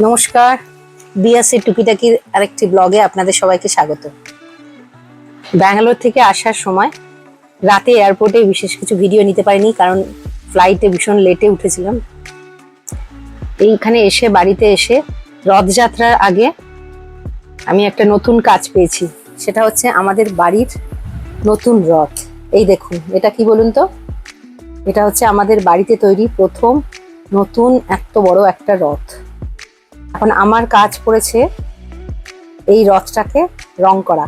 নমস্কার, বিএসসি টুকিটাকির আরেকটি ব্লগে আপনাদের সবাইকে স্বাগত। ব্যাঙ্গালোর থেকে আসার সময় রাতে এয়ারপোর্টে বিশেষ কিছু ভিডিও নিতে পারিনি, কারণ ফ্লাইটে ভীষণ লেটে উঠেছিলাম। এইখানে এসে বাড়িতে এসে রথযাত্রার আগে আমি একটা নতুন কাজ পেয়েছি। সেটা হচ্ছে আমাদের বাড়ির নতুন রথ। এই দেখুন, এটা কি বলুন তো? এটা হচ্ছে আমাদের বাড়িতে তৈরি প্রথম নতুন এত বড় একটা রথ। এখন আমার কাজ পড়েছে এই রথটাকে রং করা।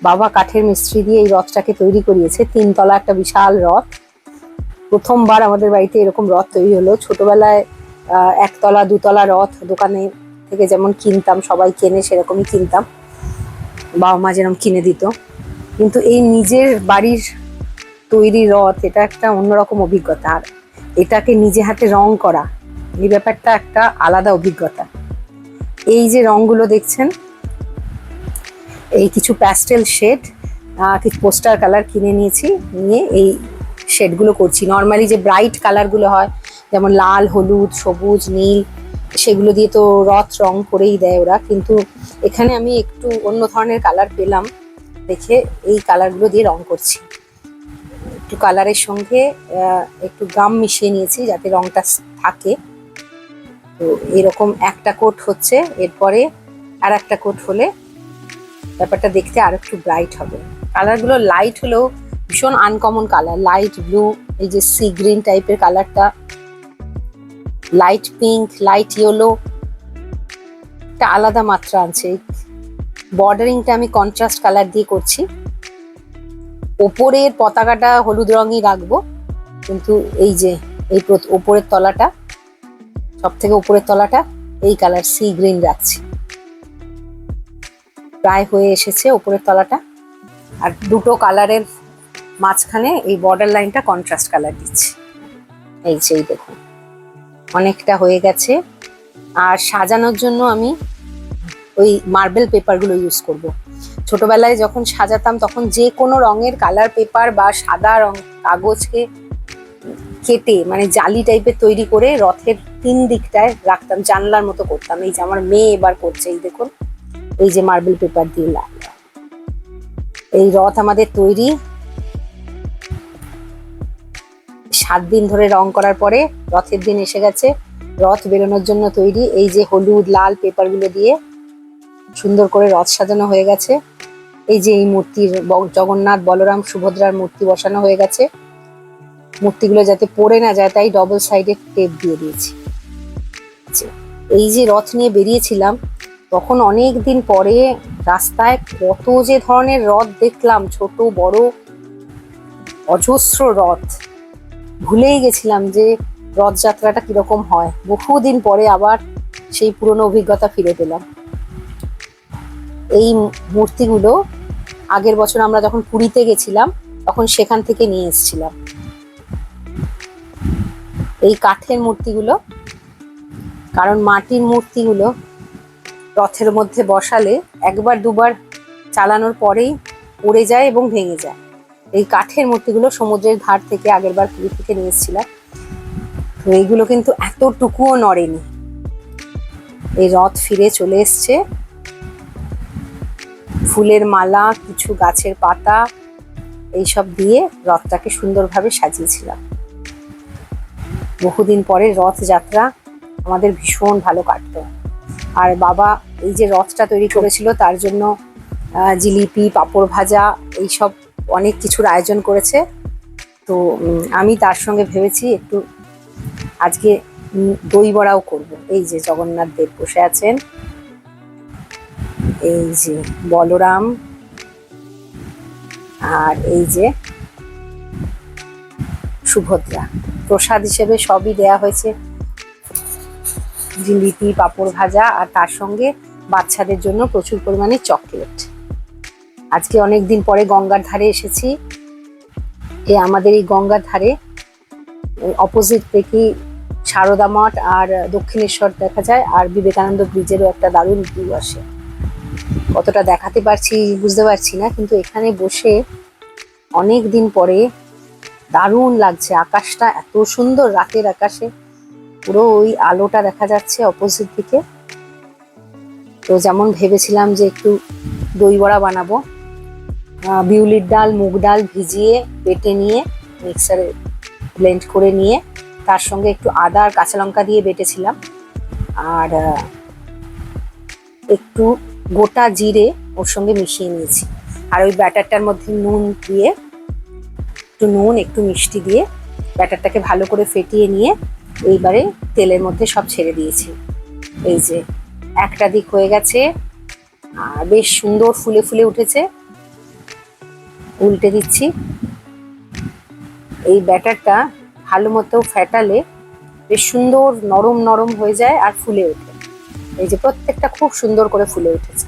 বাবা কাঠের মিস্ত্রি দিয়ে এই রথটাকে তৈরি করিয়েছে। 3 তলা একটা বিশাল রথ। প্রথমবার আমাদের বাড়িতে এরকম রথ তৈরি হলো। ছোটবেলায় 1 তলা 2 তলা রথ দোকানে থেকে যেমন কিনতাম, সবাই কেনে সেরকমই কিনতাম, বাবা মা যেরকম কিনে দিত। কিন্তু এই নিজের বাড়ির তৈরি রথ, এটা একটা অন্যরকম অভিজ্ঞতা। আর এটাকে নিজে হাতে রং করা, এই ব্যাপারটা একটা আলাদা অভিজ্ঞতা। এই যে রংগুলো দেখছেন, এই কিছু প্যাস্টেল শেড, কিছু পোস্টার কালার কিনে নিয়েছি, নিয়ে এই শেডগুলো করছি। নর্মালি যে ব্রাইট কালারগুলো হয়, যেমন লাল, হলুদ, সবুজ, নীল, সেগুলো দিয়ে তো রথ রং করেই দেয় ওরা, কিন্তু এখানে আমি একটু অন্য ধরনের কালার পেলাম দেখে এই কালারগুলো দিয়ে রং করছি। একটু কালারের সঙ্গে একটু গাম মিশিয়ে নিয়েছি যাতে রংটা থাকে। তো এরকম একটা কোট হচ্ছে, এরপরে আর একটা কোট হলে ব্যাপারটা দেখতে আর একটু ব্রাইট হবে। কালারগুলো লাইট হলেও ভীষণ আনকমন কালার। লাইট ব্লু, এই যে সি গ্রিন টাইপের কালারটা, লাইট পিঙ্ক, লাইট ইয়েলো, একটা আলাদা মাত্রা আনছে। বর্ডারিংটা আমি কন্ট্রাস্ট কালার দিয়ে করছি। ওপরের পতাকাটা হলুদ রঙই রাখবো, কিন্তু এই যে এই ওপরের তলাটা, সব থেকে ওপরের তলাটা এই কালার সি গ্রিন রাখছি। প্রায় হয়ে এসেছে ওপরের তলাটা। আর দুটো কালারের মাঝখানে এই বর্ডার লাইনটা কন্ট্রাস্ট কালার দিচ্ছি। এই যে দেখুন, অনেকটা হয়ে গেছে। আর সাজানোর জন্য আমি ওই মার্বেল পেপারগুলো ইউজ করব। ছোটবেলায় যখন সাজাতাম তখন যে কোনো রঙের কালার পেপার বা সাদা রং কাগজকে কেটে, মানে জালি টাইপের তৈরি করে রথের 3 দিকটায় রাখতাম, জানলার মতো করতাম। এই যে আমার মেয়ে এবার করছে, এই দেখুন, এই যে মার্বেল পেপার দিয়ে এই রথ আমাদের তৈরি। 7 দিন ধরে রং করার পরে রথের দিন এসে গেছে। রথ বেরোনোর জন্য তৈরি। এই যে হলুদ লাল পেপারগুলো দিয়ে সুন্দর করে রথ সাজানো হয়ে গেছে। এই যে এই মূর্তির, জগন্নাথ বলরাম সুভদ্রার মূর্তি বসানো হয়ে গেছে। মূর্তিগুলো যাতে পড়ে না যায় তাই ডবল সাইডেড টেপ দিয়ে দিয়েছি। এই যে রথ নিয়ে বেরিয়েছিলাম, তখন অনেক দিন পরে রাস্তায় কত যে ধরনের রথ দেখলাম, ছোট বড় অজস্র রথ। ভুলেই গেছিলাম যে রথযাত্রাটা কিরকম হয়। বহুদিন পরে আবার সেই পুরনো অভিজ্ঞতা ফিরে পেলাম। এই মূর্তিগুলো আগের বছর আমরা যখন পুরীতে গেছিলাম তখন সেখান থেকে নিয়ে এসেছিলাম। এই কাঠের মূর্তিগুলো, কারণ মাটির মূর্তিগুলো রথের মধ্যে বসালে 1বার 2বার চালানোর পরেই উড়ে যায় এবং ভেঙে যায়। এই কাঠের মূর্তিগুলো সমুদ্রের ধার থেকে আগেরবার পুরী থেকে নিয়ে এসেছিলাম। তো এইগুলো কিন্তু এতটুকুও নড়েনি। এই রথ ফিরে চলে এসছে। ফুলের মালা, কিছু গাছের পাতা, এইসব দিয়ে রথটাকে সুন্দরভাবে সাজিয়েছিলাম। বহুদিন পরে রথযাত্রা আমাদের ভীষণ ভালো কাটতো। আর বাবা এই যে রথটা তৈরি করেছিল তার জন্য জিলিপি, পাঁপড় ভাজা, এইসব অনেক কিছুর আয়োজন করেছে। তো আমি তার সঙ্গে ভেবেছি একটু আজকে দই বড়াও করব। এই যে জগন্নাথ দেব বসে আছেন, এই যে বলরাম, আর এই যে সুভদ্রা। প্রসাদ হিসেবে সবই দেয়া হয়েছে, জিলিপি, পাঁপড় ভাজা, আর তার সঙ্গে বাচ্চাদের জন্য প্রচুর পরিমাণে চকলেট। আজকে অনেকদিন পরে গঙ্গার ধারে এসেছি। আমাদের এই গঙ্গার ধারে অপোজিট থেকেই সারদা মঠ আর দক্ষিণেশ্বর দেখা যায়, আর বিবেকানন্দ ব্রিজেরও একটা দারুণ ভিউ আসে। কতটা দেখাতে পারছি বুঝতে পারছি না, কিন্তু এখানে বসে অনেক দিন পরে দারুণ লাগছে। আকাশটা এত সুন্দর, রাতের আকাশে পুরো ওই আলোটা দেখা যাচ্ছে অপোজিট দিকে। তো যেমন ভেবেছিলাম যে একটু দই বড়া বানাবো, বিউলির ডাল মুগ ডাল ভিজিয়ে বেটে নিয়ে মিক্সারে ব্লেন্ড করে নিয়ে তার সঙ্গে একটু আদা আর কাঁচা লঙ্কা দিয়ে বেটেছিলাম, আর একটু গোটা জিরে ওর সঙ্গে মিশিয়ে নিয়েছি। আর ওই ব্যাটারটার মধ্যে নুন দিয়ে, একটু নুন একটু মিষ্টি দিয়ে ব্যাটারটাকে ভালো করে ফেটিয়ে নিয়ে এইবারে তেলের মধ্যে সব ছেড়ে দিয়েছি। এই যে একটা দিক হয়ে গেছে আর বেশ সুন্দর ফুলে ফুলে উঠেছে। উল্টে দিচ্ছি। এই ব্যাটারটা ভালো মতো ফেটালে বেশ সুন্দর নরম নরম হয়ে যায় আর ফুলে ওঠে। এই যে প্রত্যেকটা খুব সুন্দর করে ফুলে উঠেছে।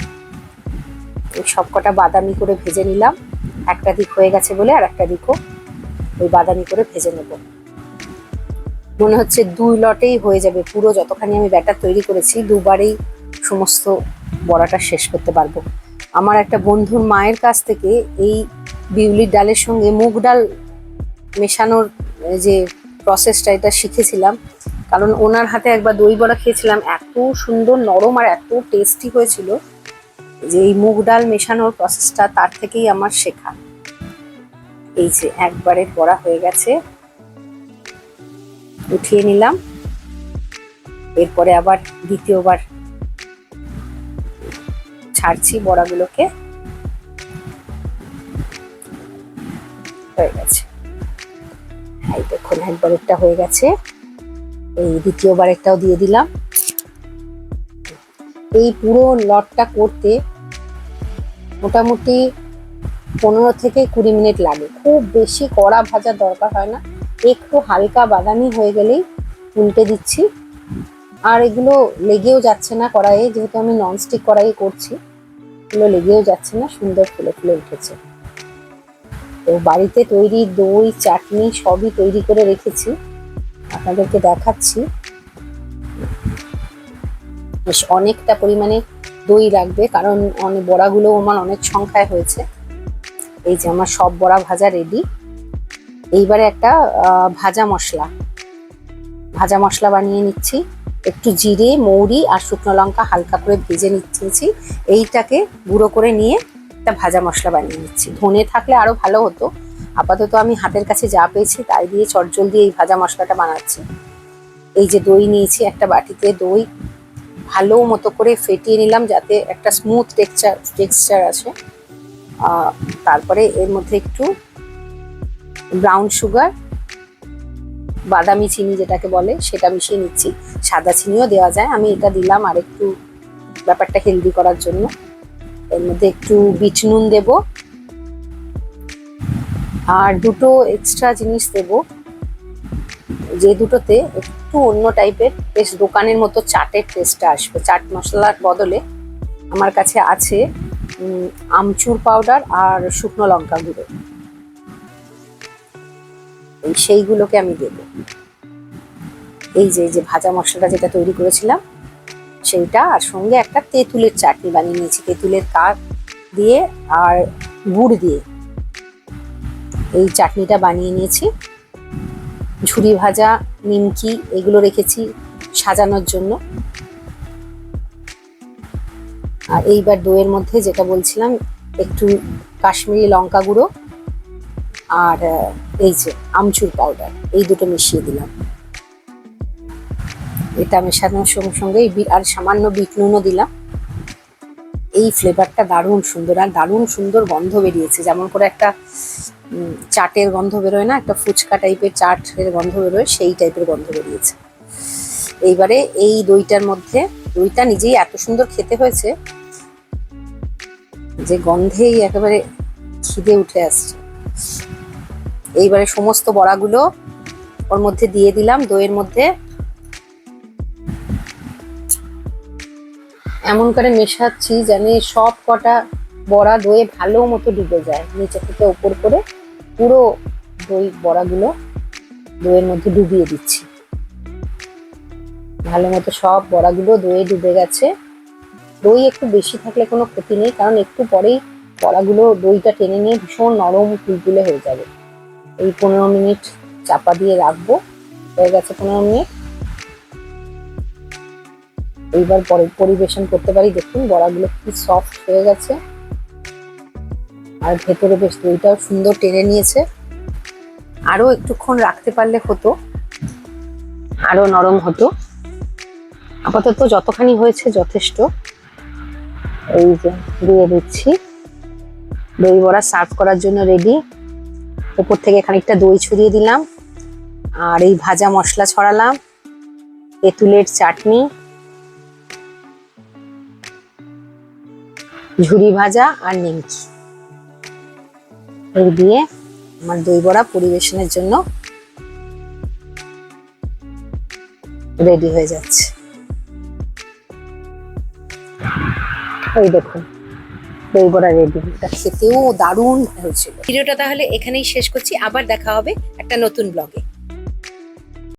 এই সবকটা বাদামি করে ভেজে নিলাম। একটা দিক হয়ে গেছে বলে আর একটা দিকও ওই বাদামি করে ভেজে নেব। মনে হচ্ছে 2 লটেই হয়ে যাবে, পুরো যতখানি আমি ব্যাটার তৈরি করেছি দুবারেই সমস্ত বড়াটা শেষ করতে পারবো। আমার একটা বন্ধুর মায়ের কাছ থেকে এই বিউলির ডালের সঙ্গে মুগ ডাল মেশানোর যে প্রসেসটা এটা শিখেছিলাম, কারণ ওনার হাতে একবার দই বড়া খেয়েছিলাম, এত সুন্দর নরম আর এত টেস্টি হয়েছিল যে এই মুগ ডাল মেশানোর প্রসেসটা তার থেকেই আমার শেখা। এই যে একবারে বড়া হয়ে গেছে, উঠিয়ে নিলাম। এরপরে আবার দ্বিতীয়বার ছাড়ছি বড়াগুলোকে। হয়ে গেছে, এই দেখুন একবার একটা হয়ে গেছে, এই দ্বিতীয়বার একটাও দিয়ে দিলাম। এই পুরো লটটা করতে মোটামুটি 15 থেকে 20 মিনিট লাগে, খুব বেশি কড়া ভাজার দরকার হয় না, একটু হালকা বাদামি হয়ে গেলেই উল্টে দিচ্ছি। আর এগুলো লেগেও যাচ্ছে না কড়াইয়ে, যেহেতু আমি ননস্টিক কড়াইয়ে করছি, এগুলো লেগেও যাচ্ছে না, সুন্দর ফুলে ফুলে উঠেছে। তো বাড়িতে তৈরি দই চাটনি সবই তৈরি করে রেখেছি, আপনাদেরকে দেখাচ্ছি। বেশ অনেকটা পরিমাণে দই লাগবে, কারণ অনেক বড়াগুলো আমার অনেক সংখ্যায় হয়েছে। এই যে আমার সব বড়া ভাজা রেডি। এইবারে একটা ভাজা মশলা বানিয়ে নিচ্ছি। একটু জিরে মৌরি আর শুকনো লঙ্কা হালকা করে ভেজে নিচ্ছি, এইটাকে গুঁড়ো করে নিয়ে একটা ভাজা মশলা বানিয়ে নিচ্ছি। ধনে থাকলে আরো ভালো হতো, আপাতত আমি হাতের কাছে যা পেয়েছি তাই দিয়ে চটজলদি এই ভাজা মশলাটা বানাচ্ছি। এই যে দই নিয়েছি একটা বাটিতে, দই ভালো মতো করে ফেটিয়ে নিলাম যাতে একটা স্মুথ টেক্সচার আসে। তারপরে এর মধ্যে একটু ব্রাউন সুগার, বাদামি চিনি যেটাকে বলে সেটা মিশিয়ে নিচ্ছি, সাদা চিনিও দেওয়া যায়, আমি এটা দিলাম আর একটু ব্যাপারটা হেলদি করার জন্য। এর মধ্যে একটু বিট নুন দেব আর দুটো এক্সট্রা জিনিস দেব, যে দুটোতে একটু অন্য টাইপের বেশ দোকানের মতো চাটের টেস্টটা আসবে। চাট মশলার বদলে আমার কাছে আছে আমচুর পাউডার আর শুকনো লঙ্কা গুঁড়ো, সেইগুলোকে আমি দেব। এই যে ভাজা মশলাটা যেটা তৈরি করেছিলাম সেইটা, আর সঙ্গে একটা তেঁতুলের চাটনি বানিয়ে নিয়েছি, তেঁতুলের কাঠ দিয়ে আর গুড় দিয়ে এই চাটনিটা বানিয়ে নিয়েছি। ঝুরি ভাজা নিমকি এগুলো রেখেছি সাজানোর জন্য। আর এইবার দইয়ের মধ্যে যেটা বলছিলাম একটু কাশ্মীরি লঙ্কা গুঁড়ো আর এই যে আমচুর পাউডার, এই দুটো মিশিয়ে দিলাম। এটা মেশানোর সঙ্গে সঙ্গে আর সামান্য বিট নুনও দিলাম। এই ফ্লেভারটা দারুণ সুন্দর, আর দারুণ সুন্দর গন্ধ বেরিয়েছে, যেমন করে একটা চাটের গন্ধ বেরোয় না, একটা ফুচকা টাইপের চাটের গন্ধ বেরোয়, সেই টাইপের গন্ধ বেরিয়েছে। এইবারে এই দইটার মধ্যে, দইটা নিজেই এত সুন্দর খেতে হয়েছে যে গন্ধেই একেবারে খিদে উঠে আসছে। এইবারে সমস্ত বড়াগুলো ওর মধ্যে দিয়ে দিলাম দইয়ের মধ্যে, এমন করে মেশাচ্ছি যেন সব কটা বড়া দইয়ে ভালো মতো ডুবে যায়, নিচে থেকে ওপর করে পুরো দই বড়াগুলো দইয়ের মধ্যে ডুবিয়ে দিচ্ছি। ভালো মতো সব বড়াগুলো দইয়ে ডুবে গেছে। দই একটু বেশি থাকলে কোনো ক্ষতি নেই, কারণ একটু পরেই বড়াগুলো দইটা টেনে নিয়ে ভীষণ নরম তুলতুলে হয়ে যাবে। এই 15 মিনিট চাপা দিয়ে রাখবো। হয়ে গেছে 15 মিনিট। এইবার পরিবেশন করতে পারি। দেখুন বড়াগুলো কি সফট হয়ে গেছে, আর ভেতরে বেশ দইটাও সুন্দর টেনে নিয়েছে। আরো একটুক্ষণ রাখতে পারলে হতো, আরো নরম হতো। আপাতত যতখানি হয়েছে যথেষ্ট। এই যে দিয়ে দিচ্ছি, দই বড়া সার্ভ করার জন্য রেডি। উপর থেকে খানিকটা দই ছড়িয়ে দিলাম, আর এই ভাজা মশলা ছড়ালাম, তেঁতুলের চাটনি, ঝুরি ভাজা আর নিমকি, এই দিয়ে আমার দই বড়া পরিবেশনের জন্য রেডি হয়ে যাচ্ছে। এই দেখুন দই বড়া রেডি। এটা খেতেও দারুণ হয়েছিল। ভিডিওটা তাহলে এখানেই শেষ করছি, আবার দেখা হবে একটা নতুন ব্লগে।